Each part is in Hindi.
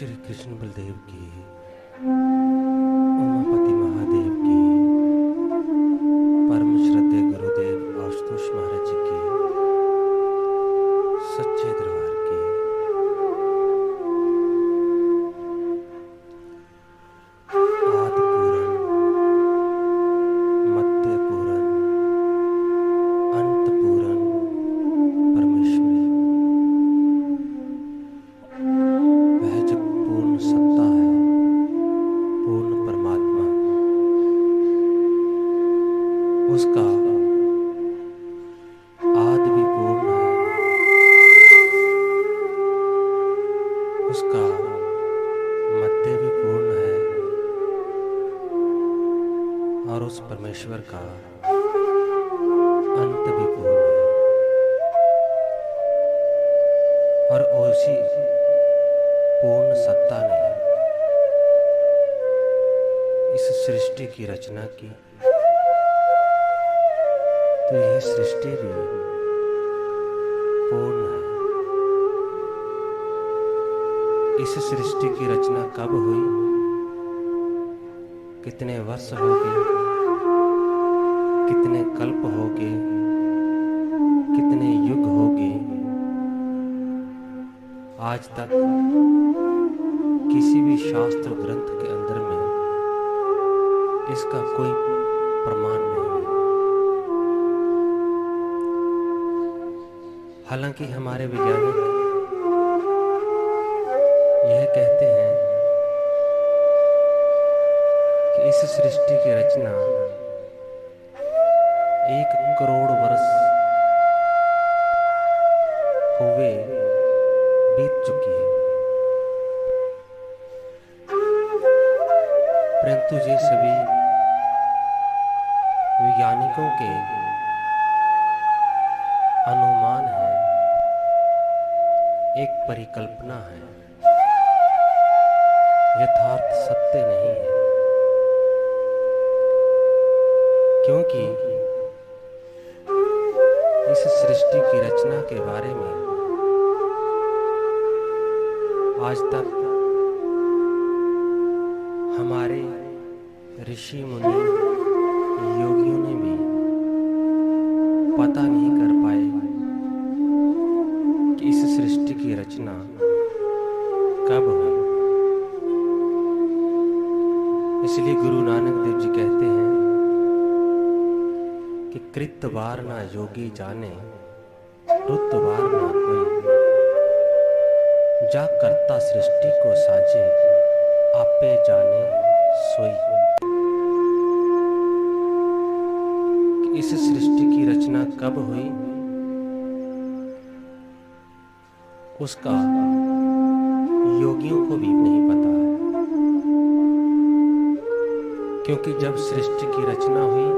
श्री कृष्ण बलदेव की, उमापति महादेव की, परम श्रद्धेय गुरुदेव आशुतोष महाराज जी की, सच्चे दरबार की। आदि पूरन, मध्य पूरन, अंत पूरन परमेश्वरी, वह जो पूर्ण सत्ता है, पूर्ण परमात्मा, उसका आदि भी पूर्ण है, उसका मध्य भी पूर्ण है और उस परमेश्वर का अंत भी पूर्ण है। और उसी पूर्ण सत्ता ने इस सृष्टि की रचना की, तो यह सृष्टि भी पूर्ण है। इस सृष्टि की रचना कब हुई, कितने वर्ष हो गए, कितने कल्प हो गए, कितने युग हो गए, आज तक किसी भी शास्त्र ग्रंथ के अंदर में इसका कोई प्रमाण नहीं है। हालांकि हमारे वैज्ञानिक यह कहते हैं कि इस सृष्टि की रचना 1 करोड़ वर्ष हुए बीत चुकी है, परंतु ये सभी वैज्ञानिकों के अनुमान है, एक परिकल्पना है, यथार्थ सत्य नहीं है। क्योंकि इस सृष्टि की रचना के बारे में आज तक हमारे ऋषि मुनि योगियों ने भी पता नहीं कर पाए कि इस सृष्टि की रचना कब हुई। इसलिए गुरु नानक देव जी कहते हैं कि कृत बार ना योगी जाने, रुत बार ना कोई, जा करता सृष्टि को साजे, आपे जाने सोई। कि इस सृष्टि की रचना कब हुई, उसका योगियों को भी नहीं पता है। क्योंकि जब सृष्टि की रचना हुई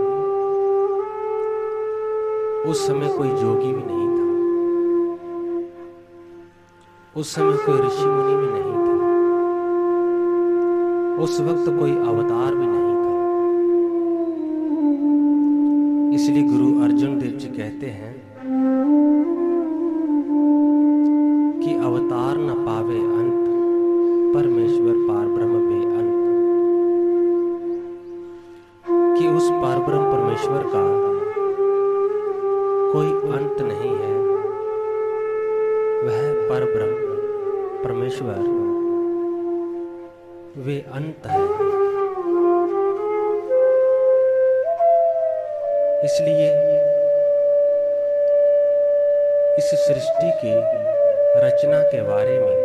उस समय कोई योगी भी नहीं था, उस समय कोई ऋषि मुनि भी नहीं था, उस वक्त कोई अवतार भी नहीं था। इसलिए गुरु अर्जुन देव जी कहते हैं कि अवतार न पावे अंत, परमेश्वर पार ब्रह्म बेअंत। कि उस पार ब्रह्म परमेश्वर का कोई अंत नहीं है, वह पर ब्रह्म परमेश्वर वे अंत है। इसलिए इस सृष्टि की रचना के बारे में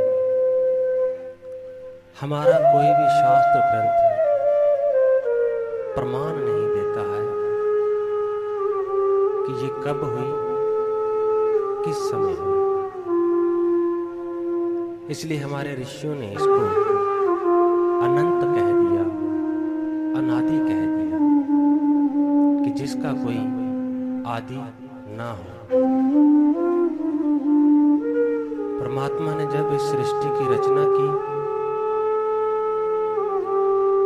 हमारा कोई भी शास्त्र ग्रंथ प्रमाण नहीं देता है कि ये कब हुई, किस समय हुई। इसलिए हमारे ऋषियों ने इसको अनंत कह दिया, अनादि कह दिया, कि जिसका कोई आदि ना हो। परमात्मा ने जब इस सृष्टि की रचना की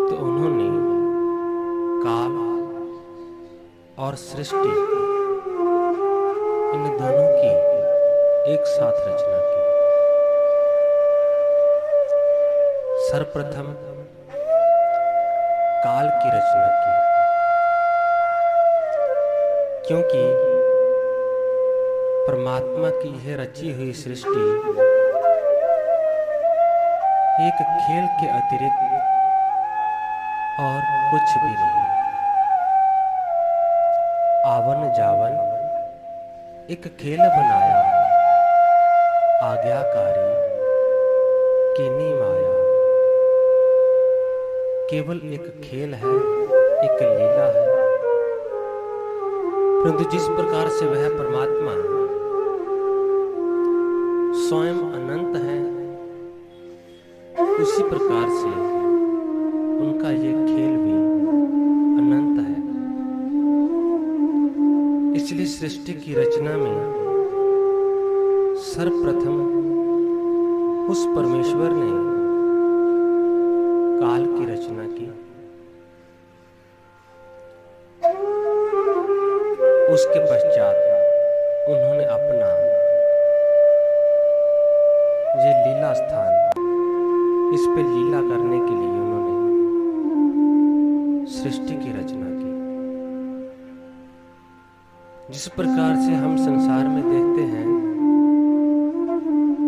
तो उन्होंने काल और सृष्टि इन दोनों की एक साथ रचना की। सर्वप्रथम काल की रचना की, क्योंकि परमात्मा की यह रची हुई सृष्टि एक खेल के अतिरिक्त और कुछ भी नहीं। आवन जावन एक खेल बनाया, आज्ञाकारी कीनी माया। केवल एक खेल है, एक लीला है, परंतु जिस प्रकार से वह परमात्मा स्वयं अनंत है, उसी प्रकार से उनका ये खेल भी अनंत है। इसलिए सृष्टि की रचना में सर्वप्रथम उस परमेश्वर ने काल की रचना की। उसके पश्चात उन्होंने अपना ये लीला स्थान, इस पे लीला करने के लिए उन्होंने सृष्टि की रचना की। जिस प्रकार से हम संसार में देखते हैं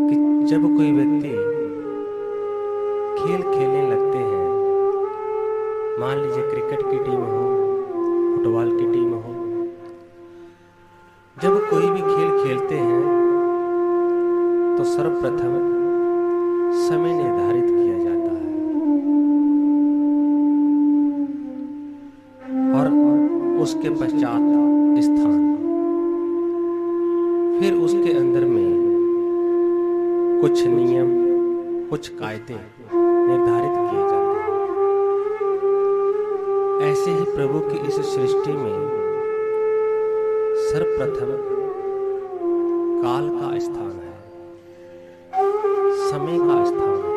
कि जब कोई व्यक्ति खेल खेलने लगते हैं, मान लीजिए क्रिकेट की टीम हो, फुटबॉल की टीम हो, जब कोई भी खेल खेलते हैं तो सर्वप्रथम समय निर्धारित किया जाता है और उसके पश्चात स्थान, फिर उसके अंदर में कुछ नियम, कुछ कायदे निर्धारित किए जाते हैं। ऐसे ही प्रभु की इस सृष्टि में सर्वप्रथम काल का स्थान है, समय का स्थान है।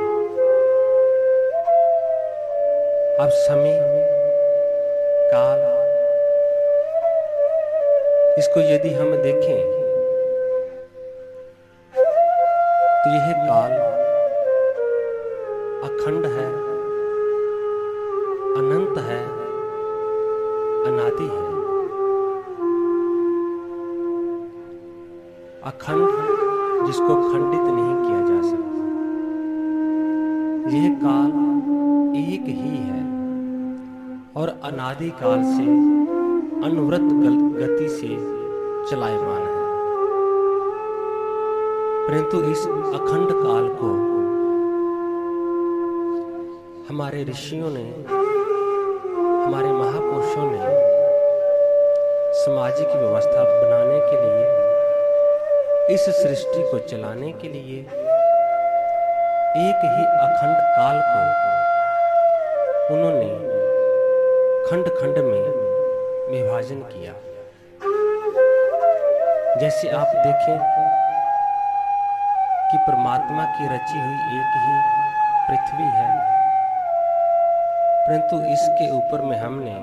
अब समय, काल, इसको यदि हम देखें तो यह काल अखंड है, अनंत है, अनादि है। अखंड जिसको खंडित नहीं किया जा सकता। यह काल एक ही है और अनादि काल से अनवरत गति से चलायमान है। परंतु इस अखंड काल को हमारे ऋषियों ने, हमारे महापुरुषों ने सामाजिक व्यवस्था बनाने के लिए, इस सृष्टि को चलाने के लिए एक ही अखंड काल को उन्होंने खंड खंड में विभाजन किया। जैसे आप देखें कि परमात्मा की रची हुई एक ही पृथ्वी है, परंतु इसके ऊपर में हमने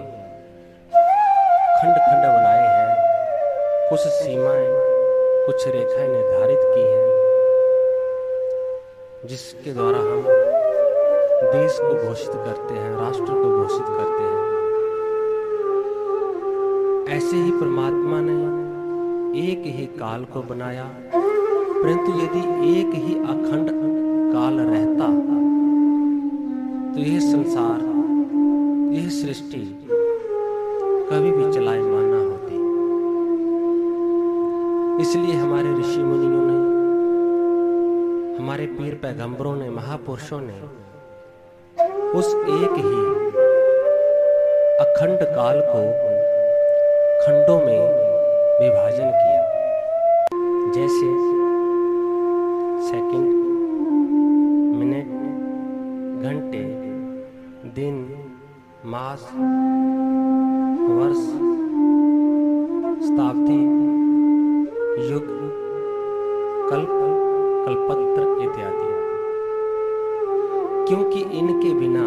खंड खंड बनाए हैं, कुछ सीमाएं, कुछ रेखाएं निर्धारित की हैं, जिसके द्वारा हम देश को घोषित करते हैं, राष्ट्र को घोषित करते हैं। ऐसे ही परमात्मा ने एक ही काल को बनाया, परंतु यदि एक ही अखंड काल रहता तो यह संसार, यह सृष्टि कभी भी चलायमान ना होती। इसलिए हमारे ऋषि मुनियों ने, हमारे पीर पैगंबरों ने, महापुरुषों ने उस एक ही अखंड काल को खंडों में विभाजन किया। जैसे सेकंड, मिनट, घंटे, दिन, मास, वर्ष, शताब्दी, युग, कल्प, कल्पत्र इत्यादि। क्योंकि इनके बिना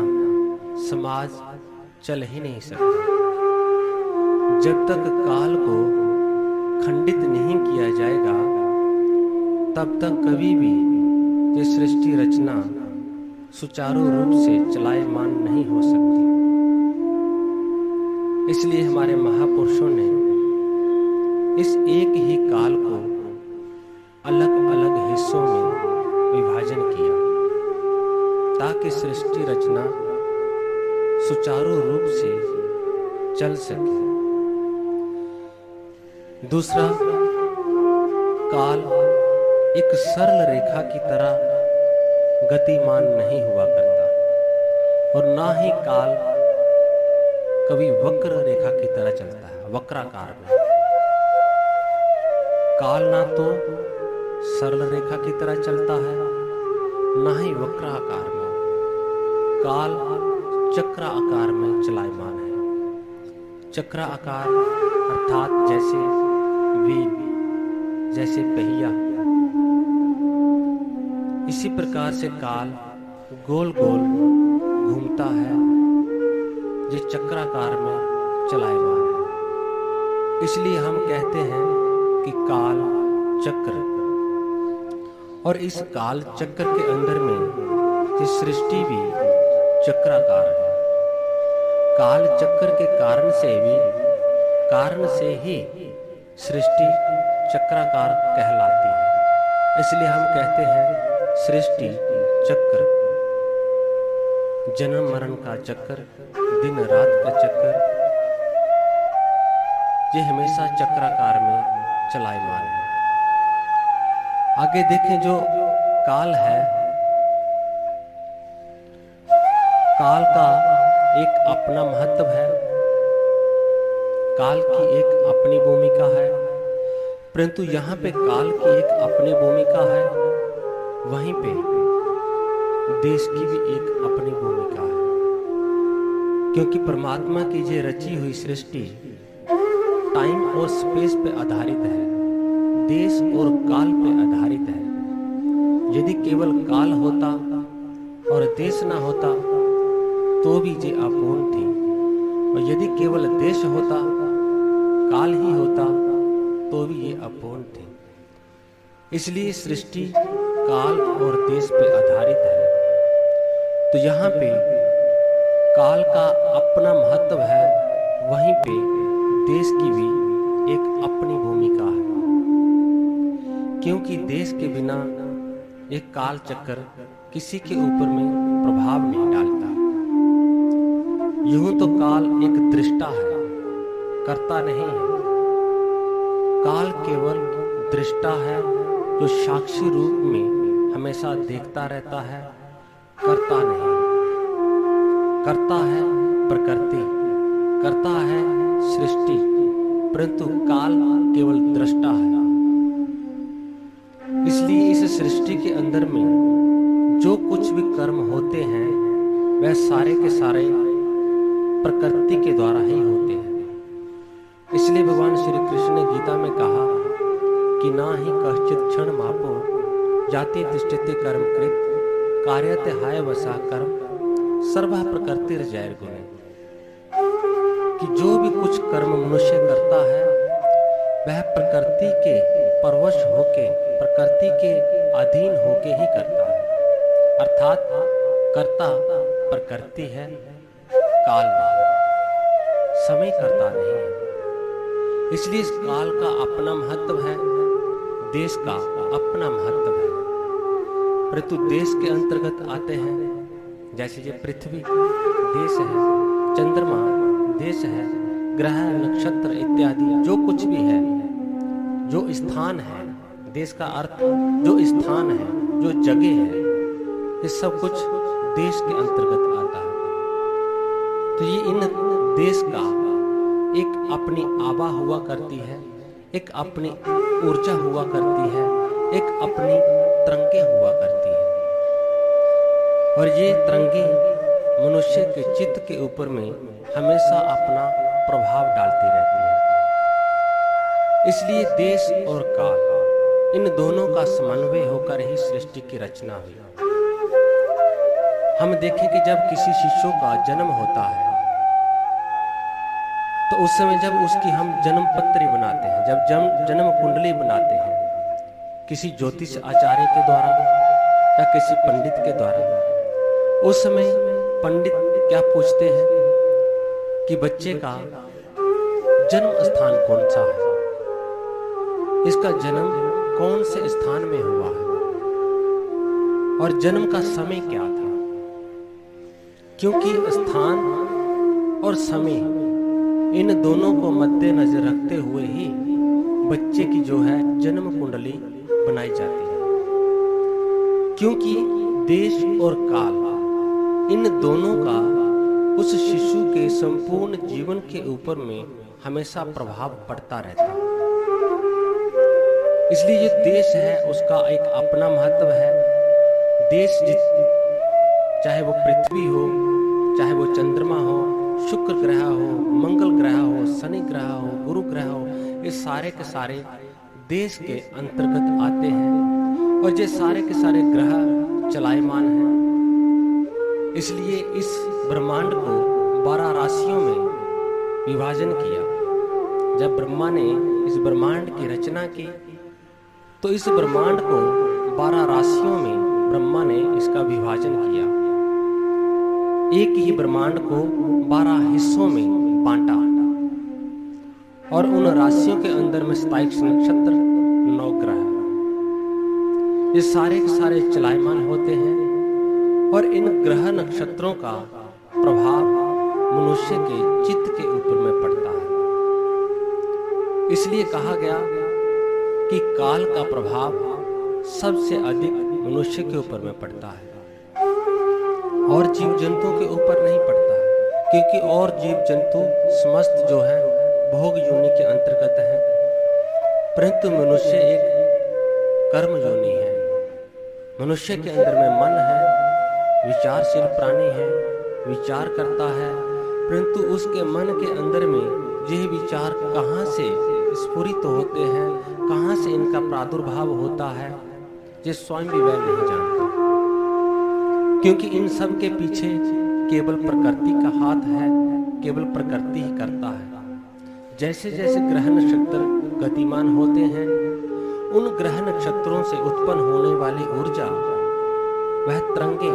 समाज चल ही नहीं सकता। जब तक काल को खंडित नहीं किया जाएगा, तब तक कभी भी ये सृष्टि रचना सुचारू रूप से चलायमान नहीं हो सकती। इसलिए हमारे महापुरुषों ने इस एक ही काल को अलग अलग हिस्सों में विभाजन किया ताकि सृष्टि रचना सुचारू रूप से चल सके। दूसरा, काल एक सरल रेखा की तरह गतिमान नहीं हुआ करता और ना ही काल कभी वक्र रेखा की तरह चलता है, वक्राकार में। काल ना तो सरल रेखा की तरह चलता है, ना ही वक्राकार में। काल चक्राकार में चलायमान है। चक्राकार अर्थात जैसे व्हील, जैसे पहिया। इसी प्रकार से काल गोल गोल घूमता है, जो चक्राकार में चलायमान है। इसलिए हम कहते हैं कि काल चक्र। और इस काल चक्र के अंदर में ये सृष्टि भी चक्राकार है। काल चक्र के कारण से ही सृष्टि चक्राकार कहलाती है। इसलिए हम कहते हैं सृष्टि चक्र, जन्म मरण का चक्र, दिन रात का चक्र, ये हमेशा चक्राकार में चलायमान है। आगे देखें, जो काल है, काल का एक अपना महत्व है, काल की एक अपनी भूमिका है। परंतु यहाँ पे काल की एक अपनी भूमिका है, वहीं पे देश की भी एक अपनी भूमिका है। क्योंकि परमात्मा की ये रची हुई सृष्टि टाइम और स्पेस पे आधारित है, देश और काल पे आधारित है। यदि केवल काल होता और देश ना होता तो भी ये अपूर्ण थी, और यदि केवल देश होता, काल ही होता तो भी ये अपूर्ण थी। इसलिए सृष्टि काल और देश पे आधारित है। तो यहाँ पे काल का अपना महत्व है, वहीं पे देश की भी एक अपनी भूमिका है। क्योंकि देश के बिना एक काल चक्र किसी के ऊपर में प्रभाव नहीं डालता। यूं तो काल एक दृष्टा है, कर्ता नहीं है। काल केवल दृष्टा है, जो साक्षी रूप में हमेशा देखता रहता है, कर्ता नहीं। कर्ता है प्रकृति, कर्ता है सृष्टि, परंतु काल केवल दृष्टा है। इसलिए इस सृष्टि के अंदर में जो कुछ भी कर्म होते हैं, वह सारे के सारे प्रकृति के द्वारा ही होते हैं। इसलिए भगवान श्री कृष्ण ने गीता में कहा कि ना ही कश्चित क्षण मापो जाति तिष्ठति कर्म कृत कार्यते हाय वसा कर्म सर्वा प्रकृतिर जैर गुणे। कि जो भी कुछ कर्म मनुष्य करता है, वह प्रकृति के परवश होके, प्रकृति के अधीन होके ही करता है। अर्थात कर्ता प्रकृति है, काल नहीं, समय करता नहीं है। इसलिए इस काल का अपना महत्व है, देश का अपना महत्व है। परंतु देश के अंतर्गत आते हैं, जैसे ये पृथ्वी देश है, चंद्रमा देश है, ग्रह नक्षत्र इत्यादि जो कुछ भी है, जो स्थान है, देश का अर्थ जो स्थान है, जो जगह है, ये सब कुछ देश के अंतर्गत आता है। तो ये इन देश का एक अपनी आभा हुआ करती है, एक अपनी ऊर्जा हुआ करती है, एक अपनी तरंगे हुआ करती है। और ये तरंगे मनुष्य के चित्त के ऊपर में हमेशा अपना प्रभाव डालती रहती है। इसलिए देश और काल, इन दोनों का समन्वय होकर ही सृष्टि की रचना हुई। हम देखें कि जब किसी शिशु का जन्म होता है, तो उस समय जब उसकी हम जन्म पत्री बनाते हैं, जब जन्म कुंडली बनाते हैं, किसी ज्योतिष आचार्य के द्वारा या किसी पंडित के द्वारा, उस समय पंडित क्या पूछते हैं कि बच्चे का जन्म स्थान कौन सा है, इसका जन्म कौन से स्थान में हुआ है और जन्म का समय क्या था। क्योंकि स्थान और समय इन दोनों को मद्देनजर रखते हुए ही बच्चे की जो है जन्म कुंडली बनाई जाती है। क्योंकि देश और काल इन दोनों का उस शिशु के संपूर्ण जीवन के ऊपर में हमेशा प्रभाव पड़ता रहता है। इसलिए ये देश है उसका एक अपना महत्व है। देश चाहे वो पृथ्वी हो, चाहे वो चंद्रमा हो, शुक्र ग्रह हो, मंगल ग्रह हो, शनि ग्रह हो, गुरु ग्रह हो, ये सारे के सारे देश के अंतर्गत आते हैं और ये सारे के सारे ग्रह चलायमान हैं। इसलिए इस ब्रह्मांड को 12 राशियों में विभाजन किया। जब ब्रह्मा ने इस ब्रह्मांड की रचना की तो इस ब्रह्मांड को 12 राशियों में ब्रह्मा ने इसका विभाजन किया। एक ही ब्रह्मांड को 12 हिस्सों में बांटा और उन राशियों के अंदर में 27 नक्षत्र, 9 ग्रह, ये सारे के सारे चलायमान होते हैं और इन ग्रह नक्षत्रों का प्रभाव मनुष्य के चित्त के ऊपर में पड़ता है। इसलिए कहा गया कि काल का प्रभाव सबसे अधिक मनुष्य के ऊपर में पड़ता है और जीव जंतुओं के ऊपर नहीं पड़ता है। क्योंकि और जीव जंतु समस्त जो है भोग योनि के अंतर्गत है, परंतु मनुष्य एक कर्म योनि है। मनुष्य के अंदर में मन है, विचारशील प्राणी है, विचार करता है, परंतु उसके मन के अंदर में यह विचार कहाँ से स्फुरित होते हैं, कहाँ से इनका प्रादुर्भाव होता है, ये स्वयं भी वह नहीं जानता। क्योंकि इन सब के पीछे केवल प्रकृति का हाथ है, केवल प्रकृति ही करता है। जैसे जैसे ग्रह नक्षत्र गतिमान होते हैं, उन ग्रह नक्षत्रों से उत्पन्न होने वाली ऊर्जा, वह तरंगे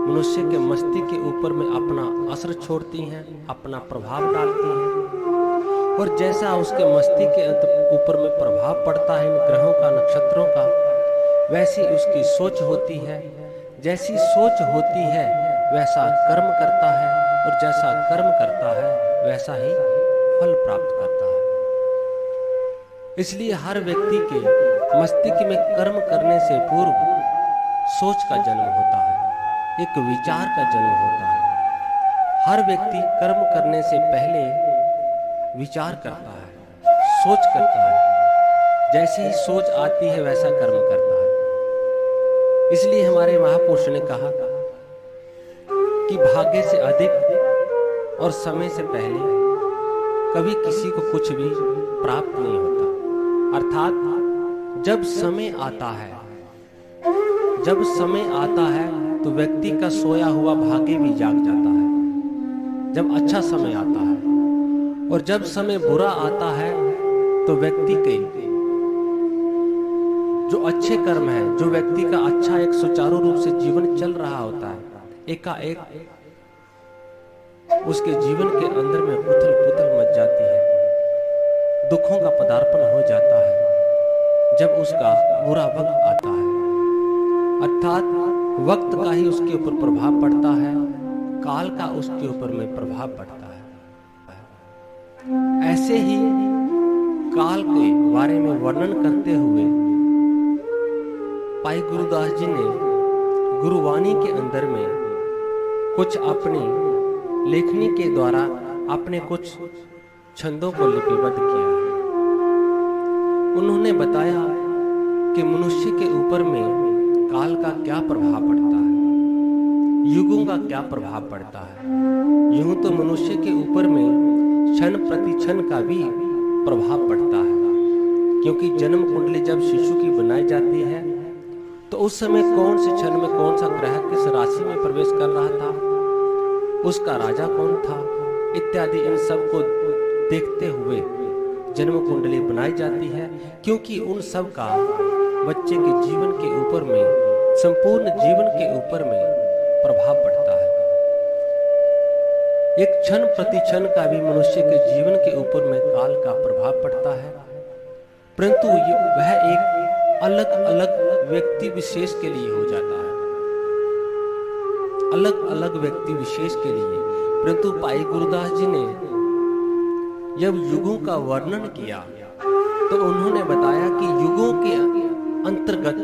मनुष्य के मस्तिष्क के ऊपर में अपना असर छोड़ती हैं, अपना प्रभाव डालती हैं और जैसा उसके मस्तिष्क के ऊपर में प्रभाव पड़ता है इन ग्रहों का, नक्षत्रों का, वैसी उसकी सोच होती है। जैसी सोच होती है वैसा कर्म करता है और जैसा कर्म करता है वैसा ही फल प्राप्त करता है। इसलिए हर व्यक्ति के मस्तिष्क में कर्म करने से पूर्व सोच का जन्म होता है, एक विचार का जन्म होता है। हर व्यक्ति कर्म करने से पहले विचार करता है, सोच करता है। जैसे ही सोच आती है वैसा कर्म करता है। इसलिए हमारे महापुरुष ने कहा कि भाग्य से अधिक और समय से पहले कभी किसी को कुछ भी प्राप्त नहीं होता। अर्थात जब समय आता है, जब समय आता है तो व्यक्ति का सोया हुआ भाग्य भी जाग जाता है, जब अच्छा समय आता है। और जब समय बुरा आता है तो व्यक्ति के जो अच्छे कर्म है, जो व्यक्ति का अच्छा एक सुचारू रूप से जीवन चल रहा होता है, एकाएक उसके जीवन के अंदर में उथल पुथल मच जाती है, दुखों का पदार्पण हो जाता है जब उसका बुरा वक्त आता है। अर्थात वक्त का ही उसके ऊपर प्रभाव पड़ता है, काल का उसके ऊपर में प्रभाव पड़ता है। ऐसे ही काल के बारे में वर्णन करते हुए भाई गुरुदास जी ने गुरुवाणी के अंदर में कुछ अपनी लेखनी के द्वारा अपने कुछ छंदों को लिपिबद्ध किया है। उन्होंने बताया कि मनुष्य के ऊपर में काल का क्या प्रभाव पड़ता है, युगों का क्या प्रभाव पड़ता है। यूं तो मनुष्य के ऊपर में क्षण प्रति क्षण का भी प्रभाव पड़ता है, क्योंकि जन्म कुंडली जब शिशु की बनाई जाती है तो उस समय कौन से क्षण में कौन सा ग्रह किस राशि में प्रवेश कर रहा था, उसका राजा कौन था, इत्यादि इन सब को देखते हुए जन्म कुंडली बनाई जाती है। क्योंकि उन सब का बच्चे के जीवन के ऊपर में, संपूर्ण जीवन के ऊपर में प्रभाव पड़ता है। एक क्षण प्रति क्षण का भी मनुष्य के जीवन के ऊपर में काल का प्रभाव पड़ता है, परंतु वह एक अलग अलग व्यक्ति विशेष के लिए हो जाता है, अलग अलग व्यक्ति विशेष के लिए। परंतु भाई गुरदास जी ने जब युगों का वर्णन किया तो उन्होंने बताया कि युगों के अंतर्गत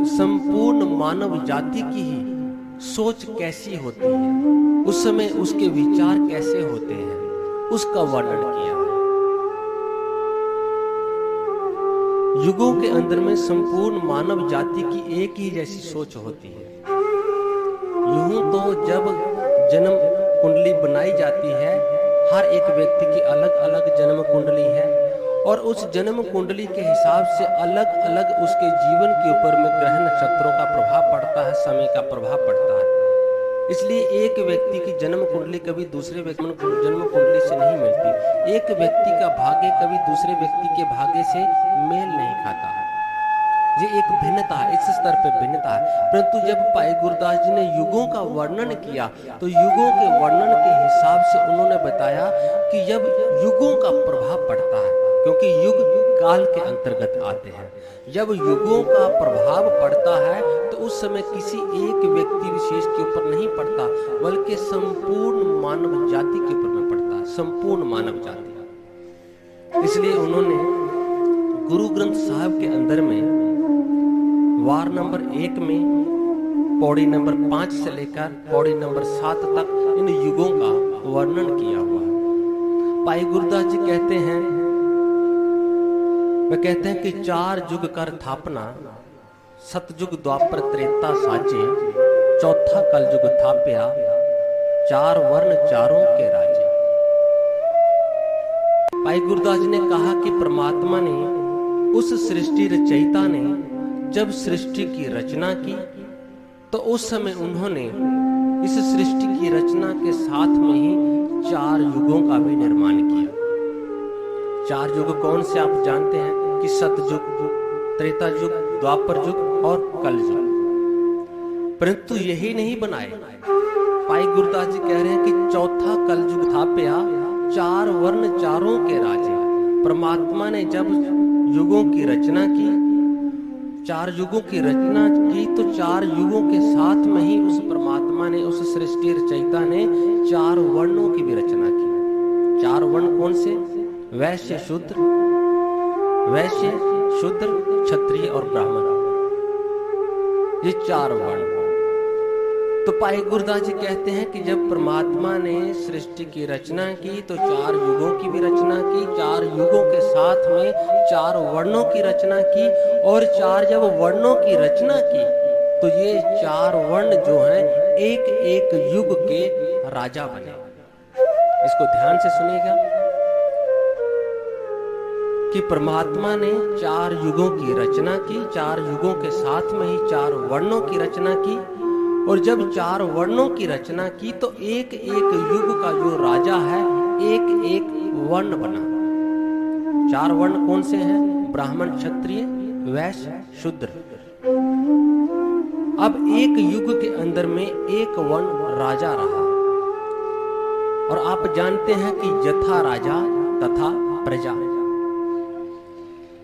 संपूर्ण मानव जाति की ही सोच कैसी होती है, उस समय उसके विचार कैसे होते हैं, उसका वर्णन किया है। युगों के अंदर में संपूर्ण मानव जाति की एक ही जैसी सोच होती है। यूं तो जब जन्म कुंडली बनाई जाती है, हर एक व्यक्ति की अलग अलग जन्म कुंडली है और उस जन्म कुंडली के हिसाब से अलग अलग उसके जीवन के ऊपर में ग्रह नक्षत्रों का प्रभाव पड़ता है, समय का प्रभाव पड़ता है। इसलिए एक व्यक्ति की जन्म कुंडली कभी दूसरे व्यक्ति जन्म कुंडली से नहीं मिलती। एक व्यक्ति का भाग्य कभी दूसरे व्यक्ति के भाग्य से मेल नहीं खाता है। ये एक भिन्नता है, इस स्तर पे भिन्नता है। परंतु जब भाई गुरदास जी ने युगों का वर्णन किया तो युगों के वर्णन के हिसाब से उन्होंने बताया कि जब युगों का प्रभाव पड़ता है, क्योंकि युग काल के अंतर्गत आते हैं, जब युगों का प्रभाव पड़ता है तो उस समय किसी एक व्यक्ति विशेष के ऊपर नहीं पड़ता, बल्कि संपूर्ण मानव जाति के ऊपर में पड़ता है, संपूर्ण मानव जाति। इसलिए उन्होंने गुरु ग्रंथ साहब के अंदर में वार नंबर 1 में पौड़ी नंबर 5 से लेकर पौड़ी नंबर 7 तक इन युगों का वर्णन किया हुआ है। भाई गुरदास जी कहते हैं, वे कहते हैं कि 4 युग कर थापना, सतयुग द्वापर त्रेता साजे, चौथा कलयुग थाप्या, 4 वर्ण चारों के राजे। भाई गुरदास जी ने कहा कि परमात्मा ने, उस सृष्टि रचयिता ने जब सृष्टि की रचना की तो उस समय उन्होंने इस सृष्टि की रचना के साथ में ही 4 युगों का भी निर्माण किया। 4 युग कौन से आप जानते हैं कि सतयुग, त्रेता युग, द्वापर युग और कलयुग। परंतु यही नहीं बनाए, भाई गुरदास जी कह रहे हैं कि चौथा कलयुग थाप्या, 4 वर्ण चारों के राजे। परमात्मा ने जब युगों की रचना की, 4 युगों की रचना की, तो 4 युगों के साथ में ही उस परमात्मा ने, उस सृष्टि रचयिता ने 4 वर्णों की भी रचना की। 4 वर्ण कौन से? वैश्य शूद्र, क्षत्रिय और ब्राह्मण, ये 4 वर्ण। तो भाई गुरदास जी कहते हैं कि जब परमात्मा ने सृष्टि की रचना की तो 4 युगों की भी रचना की, 4 युगों के साथ में 4 वर्णों की रचना की, और 4 जब वर्णों की रचना की तो ये 4 वर्ण जो हैं एक एक युग के राजा बने। इसको ध्यान से सुनिएगा कि परमात्मा ने 4 युगों की रचना की, 4 युगों के साथ में ही 4 वर्णों की रचना की, और जब 4 वर्णों की रचना की तो एक एक युग का जो राजा है एक एक वर्ण बना। 4 वर्ण कौन से हैं? ब्राह्मण, क्षत्रिय, वैश्य, शूद्र। अब एक युग के अंदर में एक वर्ण राजा रहा, और आप जानते हैं कि यथा राजा तथा प्रजा।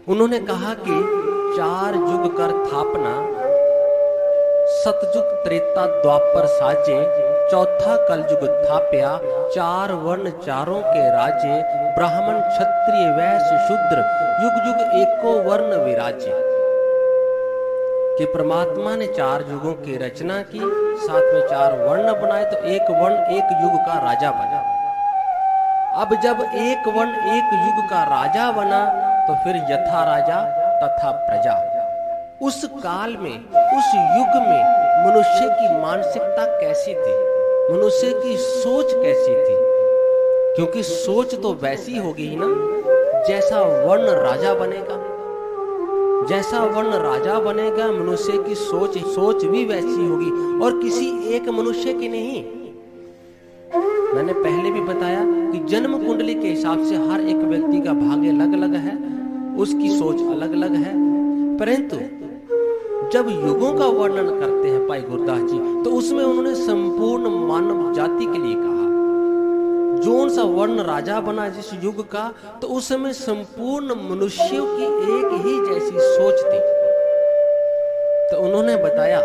उन्होंने कहा कि 4 युग कर थापना, सतयुग त्रेता द्वापर साजे, चौथा कलयुग थाप्या, 4 वर्ण चारों के राजे, ब्राह्मण क्षत्रिय वैश्य शूद्र, युग युग एको वर्ण विराजे। कि परमात्मा ने 4 युगों की रचना की, साथ में 4 वर्ण बनाए, तो एक वर्ण एक युग का राजा बना। अब जब एक वर्ण एक युग का राजा बना तो फिर यथा राजा तथा प्रजा। उस काल में, उस युग में मनुष्य की मानसिकता कैसी थी, मनुष्य की सोच कैसी थी? क्योंकि सोच तो वैसी होगी ही ना जैसा वर्ण राजा बनेगा। जैसा वर्ण राजा बनेगा, मनुष्य की सोच भी वैसी होगी, और किसी एक मनुष्य की नहीं। मैंने पहले भी बताया कि जन्म कुंडली के हिसाब से हर एक व्यक्ति का भाग्य अलग अलग है, उसकी सोच अलग अलग है। परंतु जब युगों का वर्णन करते हैं भाई गुरदास जी, तो उसमें उन्होंने संपूर्ण मानव जाति के लिए कहा। जोन सा वर्ण राजा बना जिस युग का, तो उस समय संपूर्ण मनुष्यों की एक ही जैसी सोच थी। तो उन्होंने बताया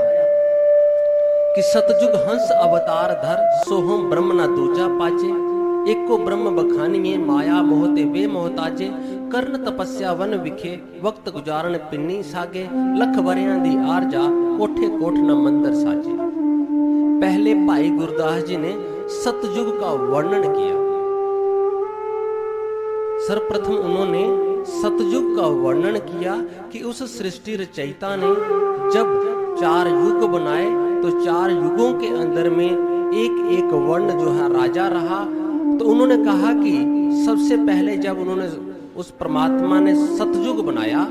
कि सतयुग हंस अवतार धर, सोहम ब्रह्म न दूजा पाचे, एको ब्रह्म बखानिए माया मोहते वे मोहताजे, कर्ण तपस्या वन विखे वक्त गुजारन पिन्नी सागे, लख वरियां दी आरजा कोठे कोठ न मंदिर साजे। पहले भाई गुरदास जी ने सतयुग का वर्णन किया। सर्वप्रथम उन्होंने सतयुग का वर्णन किया कि उस सृष्टि रचयिता ने जब 4 युग बनाए, तो 4 युगों के अंदर में एक एक वर्ण जो है राजा रहा। तो उन्होंने कहा कि सबसे पहले जब उन्होंने उस परमात्मा ने सतयुग बनाया,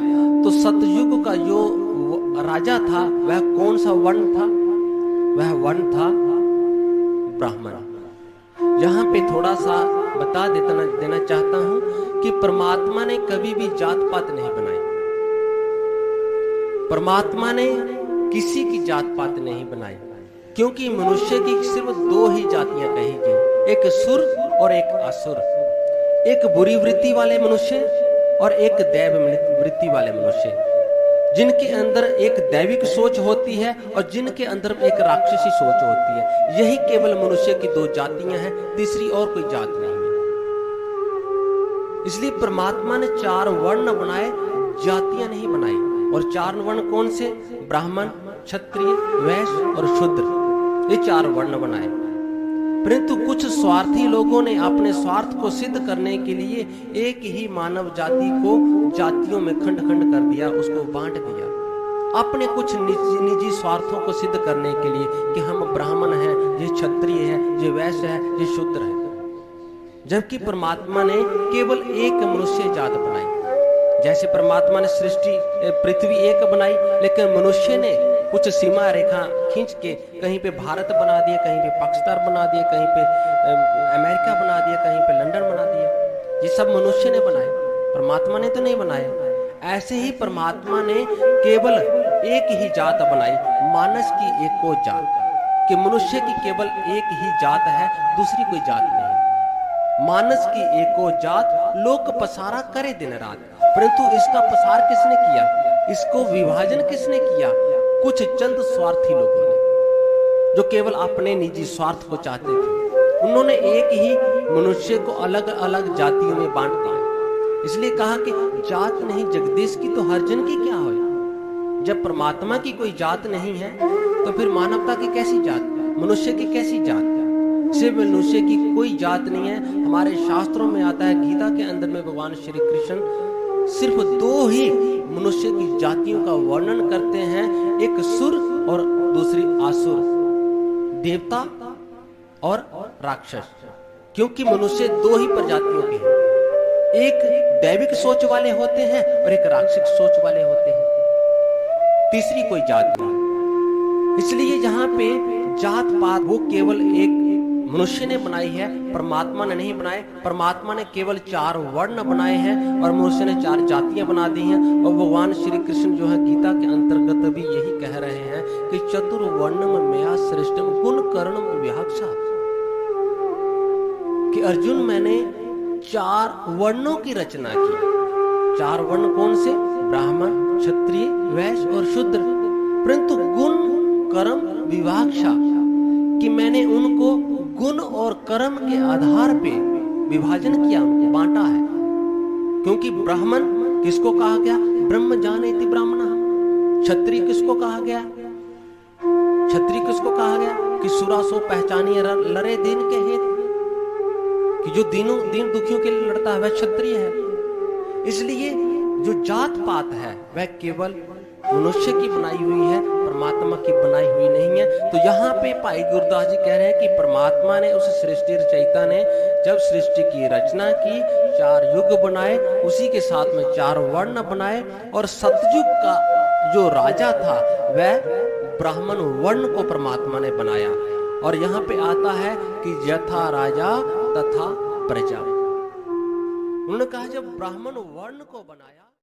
तो सतयुग का जो राजा था वह कौन सा वर्ण था? वह वर्ण था ब्राह्मण। यहाँ पे थोड़ा सा बता देना चाहता हूं कि परमात्मा ने कभी भी जात पात नहीं बनाई। परमात्मा ने किसी की जात पात नहीं बनाई, क्योंकि मनुष्य की सिर्फ 2 ही जातियां कही गई, एक सुर और एक असुर, एक बुरी वृत्ति वाले मनुष्य और एक दैव वृत्ति वाले मनुष्य, जिनके अंदर एक दैविक सोच होती है और जिनके अंदर एक राक्षसी सोच होती है। यही केवल मनुष्य की 2 जातियां हैं, तीसरी और कोई जात नहीं है। इसलिए परमात्मा ने 4 वर्ण बनाए, जातियां नहीं बनाई। और 4 वर्ण कौन से? ब्राह्मण, क्षत्रिय, वैश्य और शूद्र, ये 4 वर्ण बनाए। परंतु कुछ स्वार्थी लोगों ने अपने स्वार्थ को सिद्ध करने के लिए एक ही मानव जाति को जातियों में खंड खंड कर दिया, उसको बांट दिया, अपने कुछ निजी स्वार्थों को सिद्ध करने के लिए कि हम ब्राह्मण हैं, ये क्षत्रिय है, ये वैश्य है, ये शूद्र है। जबकि परमात्मा ने केवल एक मनुष्य जात बनाई। जैसे परमात्मा ने सृष्टि पृथ्वी एक बनाई, लेकिन मनुष्य ने कुछ सीमा रेखा खींच के कहीं पे भारत बना दिया, कहीं पे पाकिस्तान बना दिया, कहीं पे अमेरिका बना दिया, कहीं पे लंदन बना दिया। ये सब मनुष्य ने बनाए, परमात्मा ने तो नहीं बनाया। ऐसे ही परमात्मा ने केवल एक ही जात बनाई, मानस की एको जात, कि मनुष्य की केवल एक ही जात है, दूसरी कोई जात नहीं। मानस की एको जात लोक पसारा करे दिन रात, परंतु इसका पसार किसने किया? इसको विभाजन किसने किया? कुछ चंद स्वार्थी लोगों ने, जो केवल अपने निजी स्वार्थ को चाहते थे। उन्होंने एक ही मनुष्य को अलग अलग जातियों में बांट दिया। इसलिए कहा कि जात नहीं जगदीश की, तो हर जन की क्या हो। जब परमात्मा की कोई जात नहीं है, तो फिर मानवता की कैसी जात, मनुष्य की कैसी जात? सिर्फ मनुष्य की कोई जात नहीं है। हमारे शास्त्रों में आता है, गीता के अंदर में भगवान श्री कृष्ण सिर्फ 2 ही मनुष्य की जातियों का वर्णन करते हैं, एक सुर और दूसरी आसुर, देवता और राक्षस। क्योंकि मनुष्य 2 ही प्रजातियों के हैं, एक दैविक सोच वाले होते हैं और एक राक्षसिक सोच वाले होते हैं, तीसरी कोई जात नहीं। इसलिए यहाँ पे जात पात वो केवल एक मनुष्य ने बनाई है, परमात्मा ने नहीं बनाए। परमात्मा ने केवल 4 वर्ण बनाए हैं और मनुष्य ने 4 जातियां बना दी हैं। और भगवान श्री कृष्ण जो है गीता के अंतर्गत भी यही कह रहे हैं कि चतुर्वर्णम मया सृष्टम गुण कर्णम विवक्षा, कि अर्जुन मैंने 4 वर्णों की रचना की। 4 वर्ण कौन से? ब्राह्मण, क्षत्रिय, वैश्य और शूद्र। परंतु गुण कर्म विवक्षा, कि मैंने उनको गुण और कर्म के आधार पे विभाजन किया, उनको बांटा है। क्योंकि ब्राह्मण किसको कहा गया? ब्रह्म जानेति ब्राह्मणः। क्षत्रिय किसको कहा गया? क्षत्रिय किसको कहा गया? कि सुरा सो पहचानिए लड़े दीन के हेत, कि जो दीन दुखियों के लिए लड़ता है वह क्षत्रिय है। इसलिए जो जात पात है वह केवल मनुष्य की बनाई हुई है, परमात्मा की बनाई हुई नहीं है। तो यहाँ पे भाई गुरदास जी कह रहे हैं कि परमात्मा ने, उस सृष्टि रचयिता ने जब सृष्टि की रचना की, 4 युग बनाए, उसी के साथ में 4 वर्ण बनाए। और सतयुग का जो राजा था वह ब्राह्मण वर्ण को परमात्मा ने बनाया। और यहाँ पे आता है कि यथा राजा तथा प्रजा। उन्होंने कहा जब ब्राह्मण वर्ण को बनाया